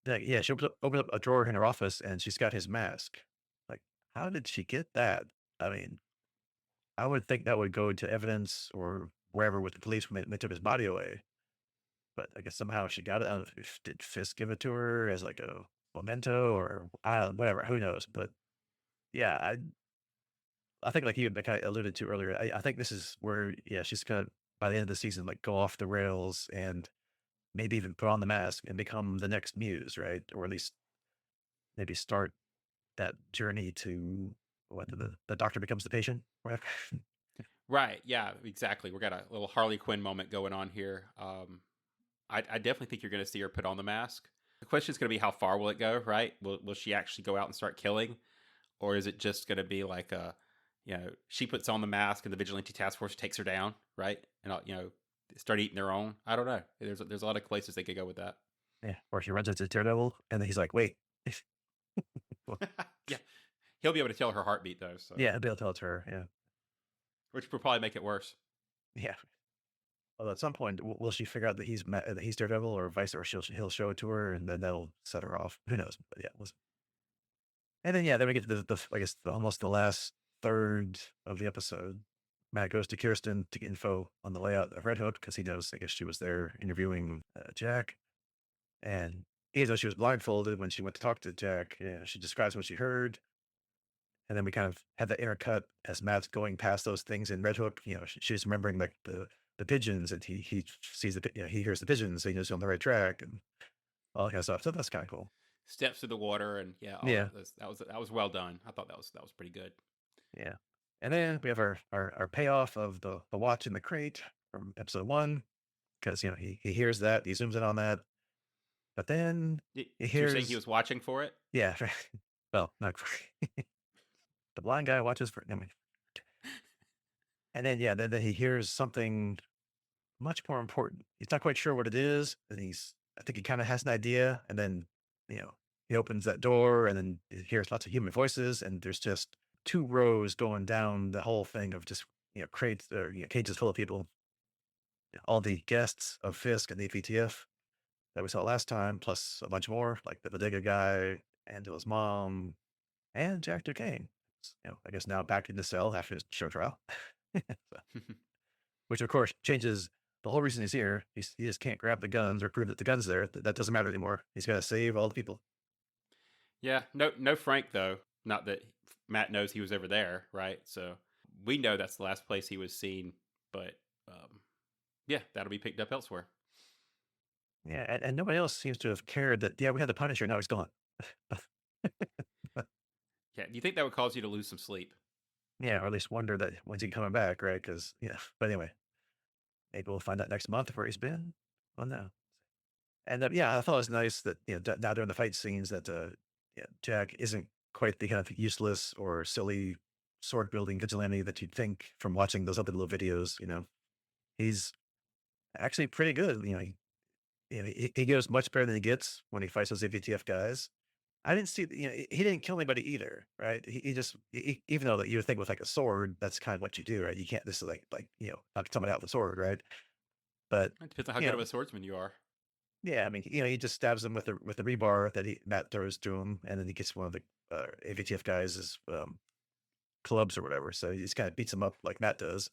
yeah, she opens up a drawer in her office and she's got his mask. Like, how did she get that? I mean, I would think that would go into evidence or wherever with the police when they took his body away. But I guess somehow she got it. I don't know if did Fisk give it to her as like a memento or I don't, whatever. Who knows? But yeah, I think like you like I alluded to earlier. I think this is where yeah she's gonna by the end of the season like go off the rails and maybe even put on the mask and become the next Muse, right? Or at least maybe start that journey to what the doctor becomes the patient. Whatever. Right. Yeah, exactly. We got a little Harley Quinn moment going on here. I definitely think you're going to see her put on the mask. The question is going to be how far will it go, right? Will she actually go out and start killing? Or is it just going to be like she puts on the mask and the vigilante task force takes her down, right? And start eating their own. I don't know. There's a lot of places they could go with that. Yeah. Or she runs into Daredevil and then he's like, wait. Well, Yeah, he'll be able to tell her heartbeat though. So yeah, I'll be able to tell it's her. Yeah. which will probably make it worse. Yeah. Although at some point, will she figure out that that he's Daredevil or vice versa? He'll show it to her and then that'll set her off. Who knows? But yeah. And then, yeah, then we get to I guess, almost the last third of the episode. Matt goes to Kirsten to get info on the layout of Red Hook because he knows, I guess, she was there interviewing Jack. And even though she was blindfolded when she went to talk to Jack, yeah, she describes what she heard. And then we kind of have that intercut as Matt's going past those things in Red Hook. You know, she's remembering like the pigeons, and he sees he hears the pigeons, so he knows he's on the right track and all that kind of stuff. So that's kind of cool. Steps through the water and yeah, all Yeah, that was well done. I thought that was pretty good. yeah. And then we have our payoff of the watch in the crate from episode one because he hears that, he zooms in on that, but then he You're saying he hears was watching for it? yeah, well, not the blind guy watches for. I mean, and then yeah, then he hears something much more important. He's not quite sure what it is, and I think he kind of has an idea, and then you know he opens that door, and then he hears lots of human voices, and there's just two rows going down the whole thing of just crates or cages full of people, all the guests of Fisk and the AVTF that we saw last time, plus a bunch more like the bodega guy, Angela's mom, and Jack Duquesne. I guess now back in the cell after his show trial. So, which of course changes the whole reason he's here. He just can't grab the guns or prove that the gun's there. That doesn't matter anymore. He's got to save all the people. Yeah, no Frank though. Not that Matt knows he was ever there, right? So we know that's the last place he was seen, but yeah, that'll be picked up elsewhere. Yeah, and nobody else seems to have cared that. Yeah, we had the Punisher. Now he's gone. Yeah, do you think that would cause you to lose some sleep? Yeah, or at least wonder that when's he coming back, right? Because yeah. But anyway, maybe we'll find out next month where he's been. Well, no. And yeah, I thought it was nice that now during the fight scenes that yeah, Jack isn't quite the kind of useless or silly sword building vigilante that you'd think from watching those other little videos. He's actually pretty good. He goes much better than he gets when he fights those AVTF guys. I didn't see, he didn't kill anybody either, right? He just, even though that you would think with like a sword, that's kind of what you do, right? You can't just knock somebody out with a sword, right? But It depends on how you good of know, a swordsman you are. yeah, I mean, he just stabs him with the rebar that Matt throws to him, and then he gets one of the AVTF guys' clubs or whatever. So he just kind of beats him up like Matt does.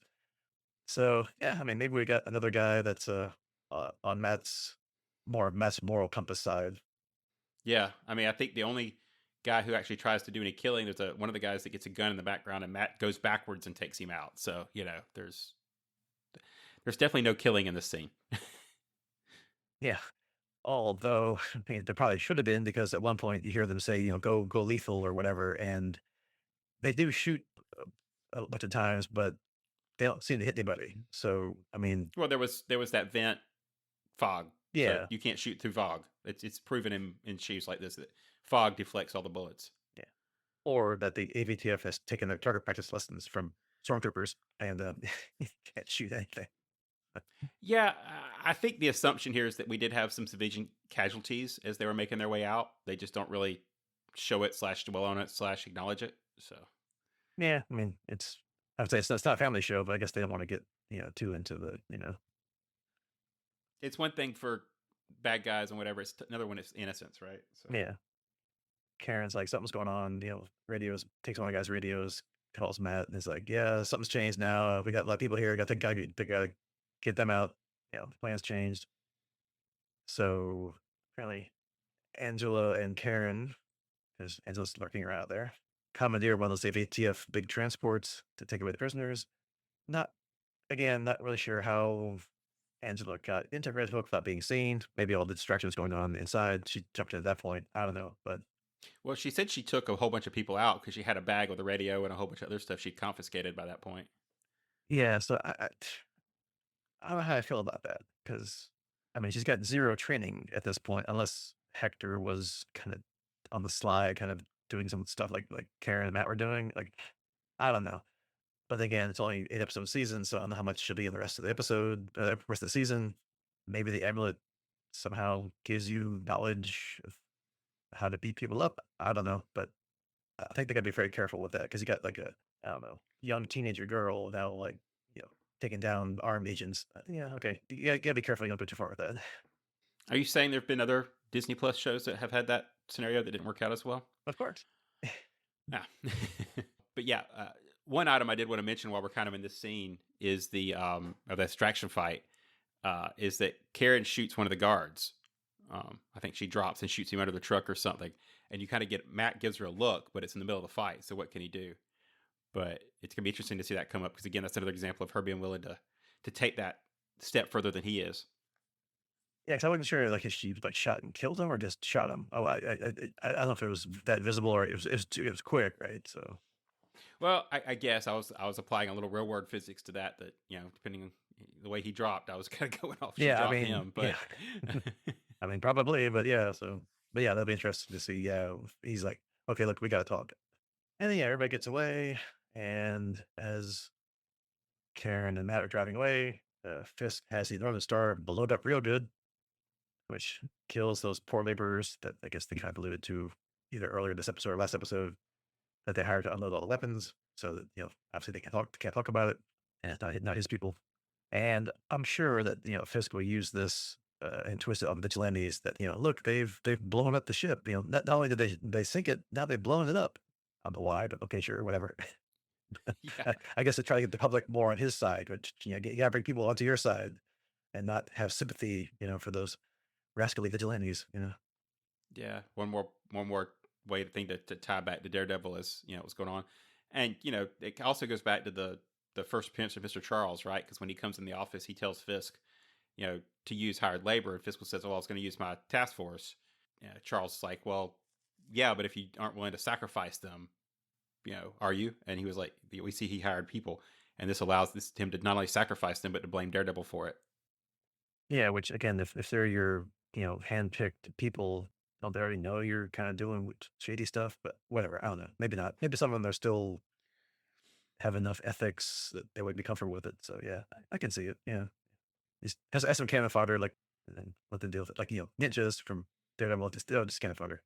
So yeah, I mean, maybe we got another guy that's on Matt's moral compass side. Yeah, I mean, I think the only guy who actually tries to do any killing, there's one of the guys that gets a gun in the background, and Matt goes backwards and takes him out. So there's definitely no killing in this scene. Yeah. Although, I mean, there probably should have been because at one point you hear them say, go lethal or whatever, and they do shoot a bunch of times, but they don't seem to hit anybody. So, I mean, Well, there was that vent fog, so yeah, you can't shoot through fog. It's proven in shoots like this that fog deflects all the bullets. yeah. Or that the AVTF has taken their target practice lessons from stormtroopers and can't shoot anything. Yeah, I think the assumption here is that we did have some civilian casualties as they were making their way out. They just don't really show it slash dwell on it slash acknowledge it. So Yeah, I mean, I would say it's not a family show, but I guess they don't want to get, too into the. it's one thing for bad guys and whatever. It's another one is innocence, right? So Yeah. Karen's like, something's going on, radios, takes one of the guy's radios, calls Matt, and is like, yeah, something's changed now. We got a lot of people here. Got to get them out. The plan's changed. So apparently Angela and Karen, because Angela's lurking around out there, commandeer one of those AVTF big transports to take away the prisoners. Not, again, not really sure how Angela got into Red Hook without being seen. Maybe all the distractions going on inside. She jumped in at that point. I don't know. But well, she said she took a whole bunch of people out because she had a bag with a radio and a whole bunch of other stuff she'd confiscated by that point. yeah, so I don't know how I feel about that because, I mean, she's got zero training at this point, unless Hector was kind of on the sly, kind of doing some stuff like Karen and Matt were doing. Like, I don't know. But again, it's only 8 episode season, so I don't know how much should be in the rest of the rest of the season. Maybe the amulet somehow gives you knowledge of how to beat people up. I don't know, but I think they gotta be very careful with that because you got like I don't know, young teenager girl now, like, taking down armed agents. Yeah, okay. You gotta be careful. You don't go too far with that. Are you saying there have been other Disney Plus shows that have had that scenario that didn't work out as well? Of course. Yeah. But yeah, one item I did want to mention while we're kind of in this scene is the of the extraction fight. Is that Karen shoots one of the guards? I think she drops and shoots him under the truck or something, and you kind of get Matt gives her a look, but it's in the middle of the fight. So what can he do? But it's gonna be interesting to see that come up because again, that's another example of her being willing to take that step further than he is. Yeah, because I wasn't sure, like, if she, like, shot and killed him or just shot him. Oh, I don't know if it was that visible or it was quick, right? So, Well, I guess I was applying a little real world physics to that. That depending on the way he dropped, I was kind of going off. She yeah, I dropped mean, him, yeah. but I mean, probably, but yeah, but yeah, that'll be interesting to see. Yeah, he's like, okay, look, we gotta talk. And then, yeah, everybody gets away. And as Karen and Matt are driving away, Fisk has the Northern Star blowed up real good, which kills those poor laborers that I guess they kind of alluded to either earlier this episode or last episode that they hired to unload all the weapons. So that, obviously they can't talk about it. And it's not his people. And I'm sure that, Fisk will use this and twist it on vigilantes that, look, they've blown up the ship. Not only did they sink it, now they've blown it up. I don't know why, but okay, sure, whatever. yeah, I guess to try to get the public more on his side, which, you gotta bring people onto your side and not have sympathy, for those rascally vigilantes. yeah. One more way to think to tie back to Daredevil is what's going on, and it also goes back to the first appearance of Mr. Charles, right? Because when he comes in the office, he tells Fisk, to use hired labor, and Fisk says, "Well, I was going to use my task force." Charles is like, "Well, yeah, but if you aren't willing to sacrifice them, are you?" And he was like, "We see he hired people, and this allows him to not only sacrifice them, but to blame Daredevil for it." Yeah, which again, if they're your, handpicked people, don't they already know you're kind of doing shady stuff? But whatever, I don't know. Maybe not. Maybe some of them are still have enough ethics that they would be comfortable with it. So yeah, I can see it. Yeah, has some cannon fodder, like, and then let them deal with it, like, ninjas from Daredevil, just cannon fodder.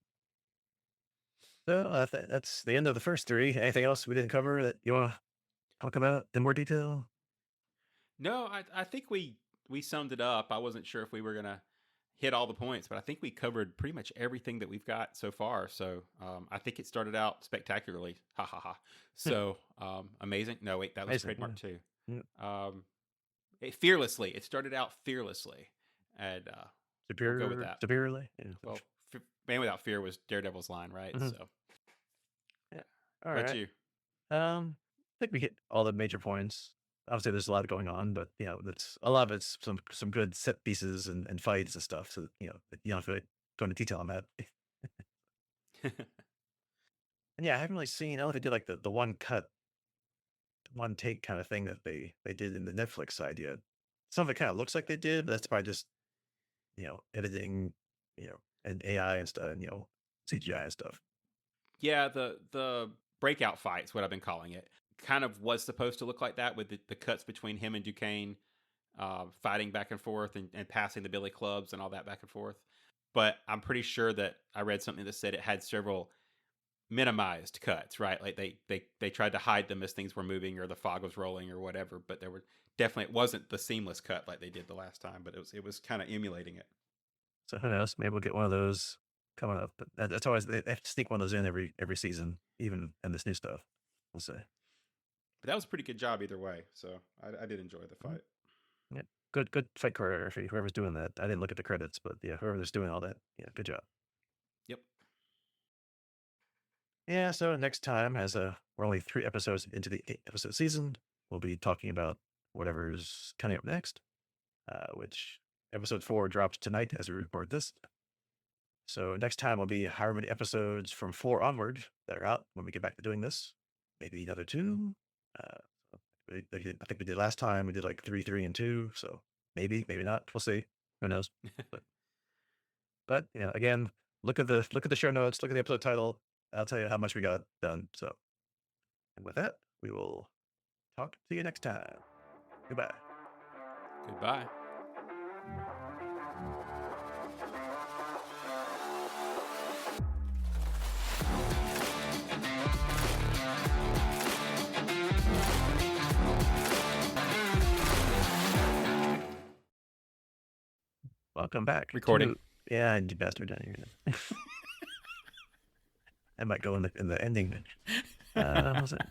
So that's the end of the first three. Anything else we didn't cover that you want to talk about in more detail? No, I think we summed it up. I wasn't sure if we were gonna hit all the points, but I think we covered pretty much everything that we've got so far. So I think it started out spectacularly. Ha ha ha. So amazing. No, wait, that was Amazing. trademark too. Yeah. Fearlessly. It started out fearlessly, And we'll go with that. Superiorly. Yeah. Well, Man Without Fear was Daredevil's line, right? Mhm. So, Yeah. All what right. you? I think we hit all the major points. Obviously, there's a lot going on, but that's a lot of it's some good set pieces and fights and stuff. So you don't feel like going into detail on that. And yeah, I haven't really seen. I don't know if they did like the one cut, one take kind of thing that they did in the Netflix side yet. Some of it kind of looks like they did, but that's probably just editing, and AI and stuff, and CGI and stuff. Yeah, the breakout fight's what I've been calling it. Kind of was supposed to look like that with the cuts between him and Duquesne, fighting back and forth and passing the billy clubs and all that back and forth. But I'm pretty sure that I read something that said it had several minimized cuts, right? Like they tried to hide them as things were moving or the fog was rolling or whatever. But there were definitely, it wasn't the seamless cut like they did the last time, but it was kind of emulating it. So who knows? Maybe we'll get one of those coming up. But that's always they have to sneak one of those in every season, even in this new stuff. We'll see. But that was a pretty good job either way. So I did enjoy the fight. Yeah, good fight choreography. Whoever's doing that, I didn't look at the credits, but yeah, whoever's doing all that, yeah, good job. Yep. Yeah. So next time, as we're only 3 episodes into the 8-episode season, we'll be talking about whatever's coming up next. Which episode 4 drops tonight as we record this. So next time will be however many episodes from 4 onward that are out when we get back to doing this. Maybe another 2. Uh, I think we did last time. We did like 3, 3, and 2. So maybe not. We'll see. Who knows? But again, look at the show notes. Look at the episode title. I'll tell you how much we got done. So, and with that, we will talk to you next time. Goodbye. Goodbye. Welcome back. Recording. Yeah, you bastard down here. I might go in the ending. What was it?